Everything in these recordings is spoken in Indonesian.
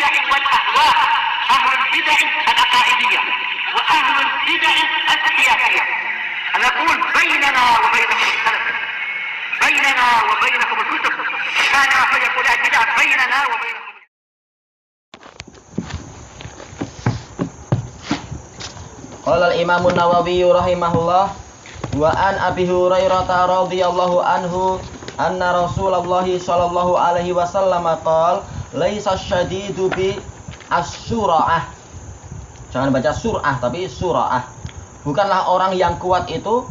البدع والأهواء، أهل البدع العقائدية وأهل البدع السياسية. نقول بيننا وبينكم السلف، بيننا وبينكم الكتب، كان فيقول البدع بيننا وبينكم. Qala al-Imam an-Nawawi rahimahullah wa an Abi Hurairah radhiyallahu anhu anna Rasulullah sallallahu alaihi wasallam qala laisa syadidu bi as-sura'ah. Jangan baca sur'ah tapi sura'ah. Bukanlah orang yang kuat itu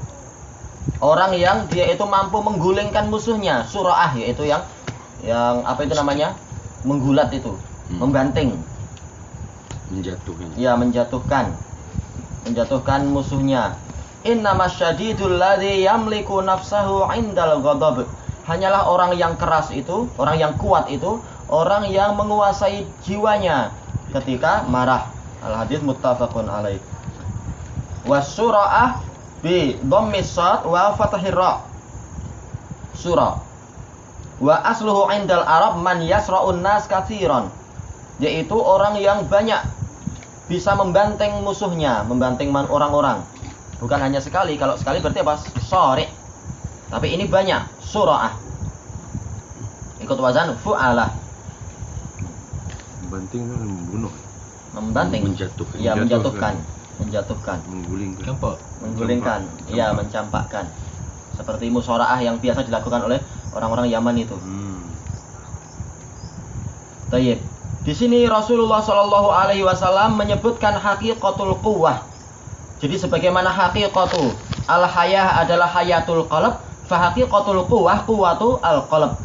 orang yang dia itu mampu menggulingkan musuhnya. Sura'ah yaitu yang apa itu namanya? Menggulat itu, membanting. Menjatuhkan. Ya, menjatuhkan musuhnya. Innamas syadidul ladzi yamliku nafsahu 'indal ghadab. Hanyalah orang yang keras itu, orang yang kuat itu, orang yang menguasai jiwanya ketika marah. Al-hadits muttafaqun alaih. Wasura'ah bi dhammis sad wa fathir ra. Surah. Wa asluhu 'indal arab man yasra'un nas katsiran. Yaitu orang yang banyak bisa membanting musuhnya, membanting orang-orang. Bukan hanya sekali, kalau sekali berarti apa? Sori. Tapi ini banyak, sura'ah. Ikut wazan fu'alah. Membanting itu membunuh. Membanting. Menjatuhkan. Ya, menjatuhkan. Menggulingkan. Ya, mencampakkan. Seperti musyara'ah yang biasa dilakukan oleh orang-orang Yaman itu. Tayyib. Di sini Rasulullah Shallallahu Alaihi Wasallam menyebutkan haqiqatul quwwah. Jadi sebagaimana haqiqatu al-hayah adalah hayatul qalb, fa haqiqatul quwwah quwwatu al-qalb.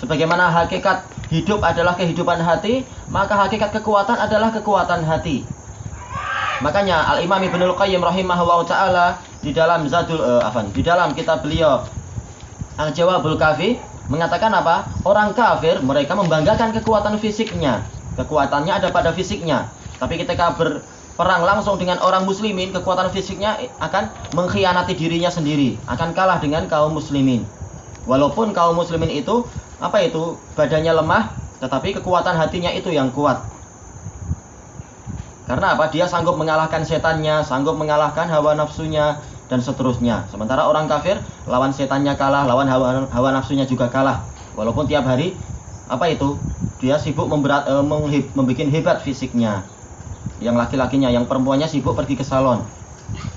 Sebagaimana hakikat hidup adalah kehidupan hati, maka hakikat kekuatan adalah kekuatan hati. Makanya Al-Imam Ibnul Qayyim rahimahullahu taala di dalam di dalam kitab beliau Al-Jawabul Kafi mengatakan apa? Orang kafir mereka membanggakan kekuatan fisiknya. Kekuatannya ada pada fisiknya. Tapi ketika berperang langsung dengan orang muslimin, kekuatan fisiknya akan mengkhianati dirinya sendiri, akan kalah dengan kaum muslimin. Walaupun kaum muslimin itu badannya lemah, tetapi kekuatan hatinya itu yang kuat. Karena apa? Dia sanggup mengalahkan setannya, sanggup mengalahkan hawa nafsunya, dan seterusnya. Sementara orang kafir lawan setannya kalah, lawan hawa nafsunya juga kalah. Walaupun tiap hari dia sibuk membuat hebat fisiknya. Yang laki-lakinya, yang perempuannya sibuk pergi ke salon.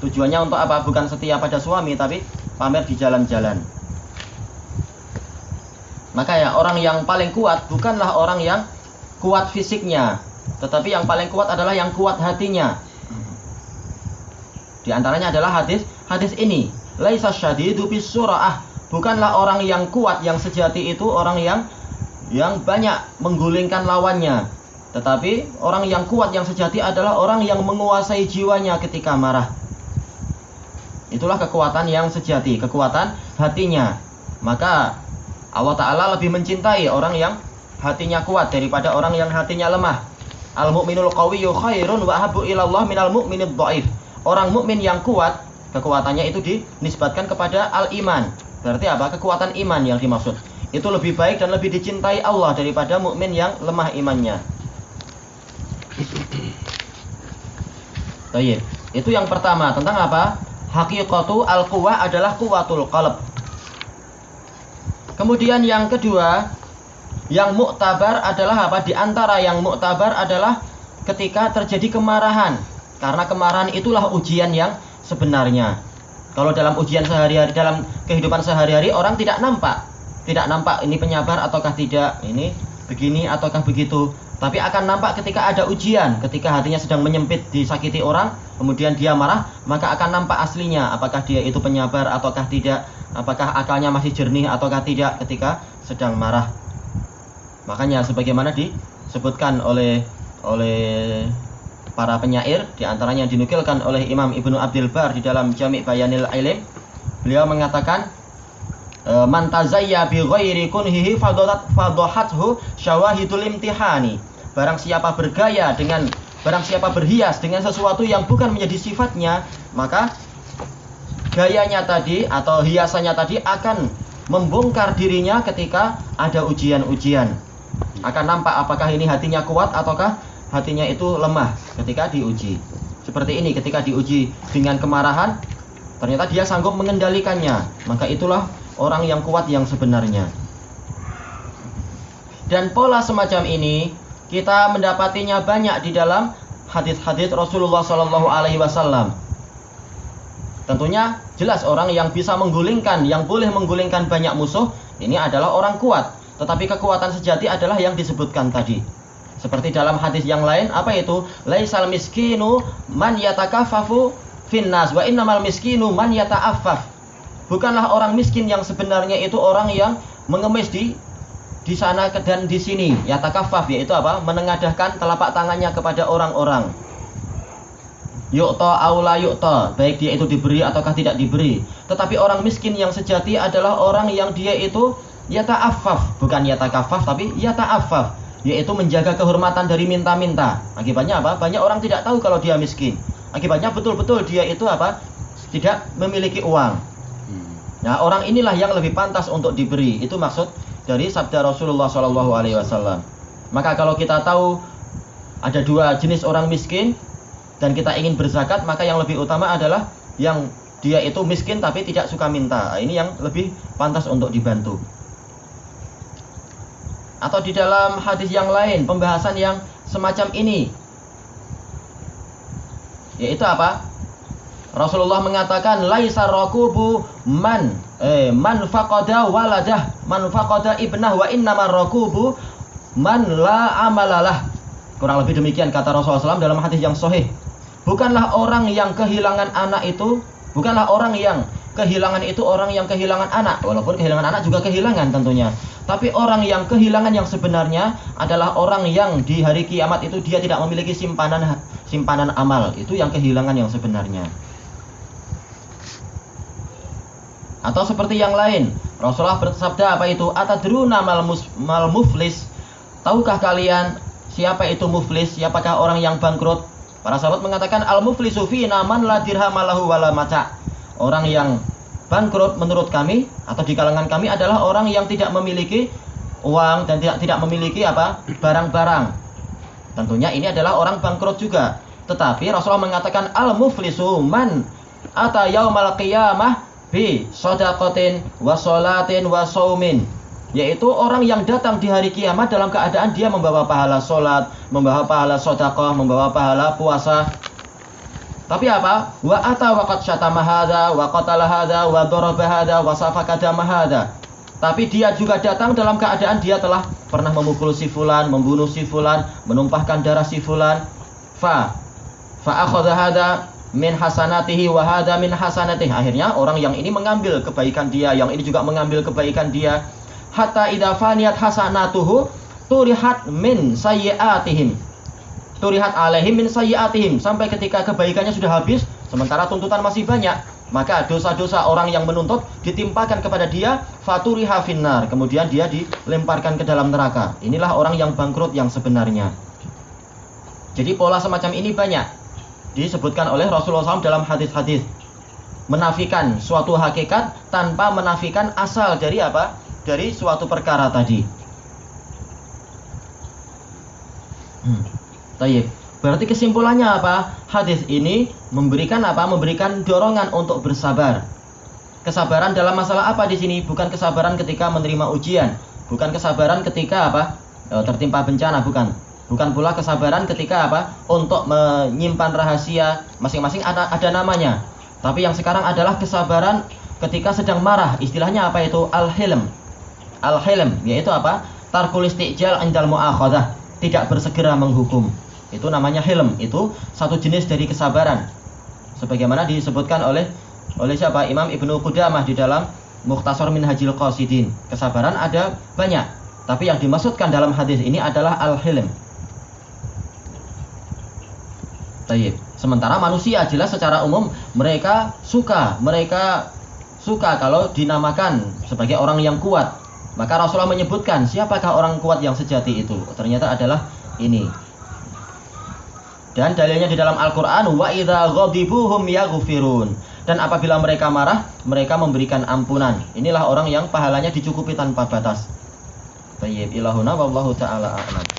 Tujuannya untuk apa? Bukan setia pada suami, tapi pamer di jalan-jalan. Maka ya, orang yang paling kuat bukanlah orang yang kuat fisiknya, tetapi yang paling kuat adalah yang kuat hatinya. Di antaranya adalah hadis ini, laisa syadidu bisura'ah. Bukanlah orang yang kuat, yang sejati itu orang yang banyak menggulingkan lawannya. Tetapi orang yang kuat, yang sejati adalah orang yang menguasai jiwanya ketika marah. Itulah kekuatan yang sejati, kekuatan hatinya. Maka Allah Ta'ala lebih mencintai orang yang hatinya kuat daripada orang yang hatinya lemah. Al-mu'minul qawiyyu khairun wa ahabbu ilallah minal mu'minid dha'if. Orang mukmin yang kuat, kekuatannya itu dinisbatkan kepada al-iman. Berarti apa? Kekuatan iman yang dimaksud. Itu lebih baik dan lebih dicintai Allah daripada mukmin yang lemah imannya. Baik. Itu yang pertama, tentang apa? Haqiqatu al-quwwah adalah quwwatul qalb. Kemudian yang kedua, yang muktabar adalah apa? Di antara yang muktabar adalah ketika terjadi kemarahan. Karena kemarahan itulah ujian yang sebenarnya. Kalau dalam ujian sehari-hari, dalam kehidupan sehari-hari, orang tidak nampak ini penyabar ataukah tidak, ini begini ataukah begitu. Tapi akan nampak ketika ada ujian, ketika hatinya sedang menyempit, disakiti orang, kemudian dia marah, maka akan nampak aslinya, apakah dia itu penyabar ataukah tidak, apakah akalnya masih jernih ataukah tidak ketika sedang marah. Makanya sebagaimana disebutkan oleh para penyair, di antaranya yang dinukilkan oleh Imam Ibnu Abdul Bar di dalam Jami' Bayanil Ilm, beliau mengatakan, man tazayya bi ghairi kunhihi fadhahathu syawahidul imtihani. Barang siapa berhias dengan sesuatu yang bukan menjadi sifatnya, maka gayanya tadi atau hiasannya tadi akan membongkar dirinya ketika ada ujian-ujian. Akan nampak apakah ini hatinya kuat ataukah hatinya itu lemah ketika diuji. Seperti ini, ketika diuji dengan kemarahan, ternyata dia sanggup mengendalikannya, maka itulah orang yang kuat yang sebenarnya. Dan pola semacam ini kita mendapatinya banyak di dalam hadis-hadis Rasulullah SAW. Tentunya jelas orang yang bisa menggulingkan, yang boleh menggulingkan banyak musuh, ini adalah orang kuat. Tetapi kekuatan sejati adalah yang disebutkan tadi. Seperti dalam hadis yang lain, apa itu? Laisal miskinu man yatakaffafu finnas wa innamal miskinu man yata'affaf. Bukanlah orang miskin yang sebenarnya itu orang yang mengemis di sana dan di sini. Yatakaffaf yaitu apa? Menengadahkan telapak tangannya kepada orang-orang. Yu'ta aula yu'ta, baik dia itu diberi ataukah tidak diberi. Tetapi orang miskin yang sejati adalah orang yang dia itu yata'affaf, bukan yatakaffaf tapi yata'affaf, yaitu menjaga kehormatan dari minta-minta. Akibatnya apa? Banyak orang tidak tahu kalau dia miskin. Akibatnya betul-betul dia itu apa? Tidak memiliki uang. Nah, orang inilah yang lebih pantas untuk diberi. Itu maksud dari sabda Rasulullah SAW. Maka kalau kita tahu ada dua jenis orang miskin dan kita ingin berzakat, maka yang lebih utama adalah yang dia itu miskin tapi tidak suka minta. Ini yang lebih pantas untuk dibantu. Atau di dalam hadis yang lain, pembahasan yang semacam ini, yaitu apa? Rasulullah mengatakan laisa rakubu man faqada waladah man faqada ibnah wa innamar rakubu man la amalalah. Kurang lebih demikian kata Rasulullah SAW dalam hadis yang sahih. Bukanlah orang yang kehilangan anak itu, bukanlah orang yang kehilangan itu orang yang kehilangan anak. Walaupun kehilangan anak juga kehilangan tentunya. Tapi orang yang kehilangan yang sebenarnya adalah orang yang di hari kiamat itu dia tidak memiliki simpanan amal. Itu yang kehilangan yang sebenarnya. Atau seperti yang lain, Rasulullah bersabda apa itu? Atadruna mal muflis. Tahukah kalian siapa itu muflis? Siapakah orang yang bangkrut? Para sahabat mengatakan al-muflisu fina man la dirhama lahu wala mata'. Orang yang bangkrut menurut kami atau di kalangan kami adalah orang yang tidak memiliki uang dan tidak memiliki apa? Barang-barang. Tentunya ini adalah orang bangkrut juga. Tetapi Rasulullah mengatakan al-muflisu man ata yaumal qiyamah bi shadaqatin wa sholatin wa shaumin. Yaitu orang yang datang di hari kiamat dalam keadaan dia membawa pahala sholat, membawa pahala sedekah, membawa pahala puasa. Tapi apa? Wa ata waqad syatama hadza wa qatala hadza wa daraba hadza wa safaka dama hadza. Tapi dia juga datang dalam keadaan dia telah pernah memukul si fulan, membunuh si fulan, menumpahkan darah si fulan. Fa akhadha hadza min hasanatihi wa hadza min hasanatihi. Akhirnya orang yang ini mengambil kebaikan dia, yang ini juga mengambil kebaikan dia. Hatta idza faniyat hasanatuhu turihat min sayyi'atihim. Turihat alaihim min sayyi'atihim, sampai ketika kebaikannya sudah habis sementara tuntutan masih banyak, maka dosa-dosa orang yang menuntut ditimpakan kepada dia, faturiha finnar, kemudian dia dilemparkan ke dalam neraka. Inilah orang yang bangkrut yang sebenarnya. Jadi pola semacam ini banyak disebutkan oleh Rasulullah SAW dalam hadis-hadis, menafikan suatu hakikat tanpa menafikan asal dari apa? Dari suatu perkara tadi. Tayyib. Berarti kesimpulannya apa? Hadis ini memberikan apa? Memberikan dorongan untuk bersabar. Kesabaran dalam masalah apa di sini? Bukan kesabaran ketika menerima ujian, bukan kesabaran ketika apa? Tertimpa bencana, bukan. Bukan pula kesabaran ketika apa? Untuk menyimpan rahasia, masing-masing ada namanya. Tapi yang sekarang adalah kesabaran ketika sedang marah. Istilahnya apa itu? Al-hilm. Al-hilm yaitu apa? Tarkul istijal indal mu'akhadhah, tidak bersegera menghukum. Itu namanya hilm. Itu satu jenis dari kesabaran. Sebagaimana disebutkan oleh siapa? Imam Ibnu Qudamah di dalam Mukhtasar Minhajil Qasidin. Kesabaran ada banyak, tapi yang dimaksudkan dalam hadis ini adalah al-hilm. Tayyib. Sementara manusia jelas secara umum mereka suka kalau dinamakan sebagai orang yang kuat. Maka Rasulullah menyebutkan siapakah orang kuat yang sejati itu? Ternyata adalah ini. Dan dalilnya di dalam Al-Qur'an, wa idza ghadibuhum yaghfirun. Dan apabila mereka marah, mereka memberikan ampunan. Inilah orang yang pahalanya dicukupi tanpa batas. Tayyib ilahuna wallahu taala a'lam.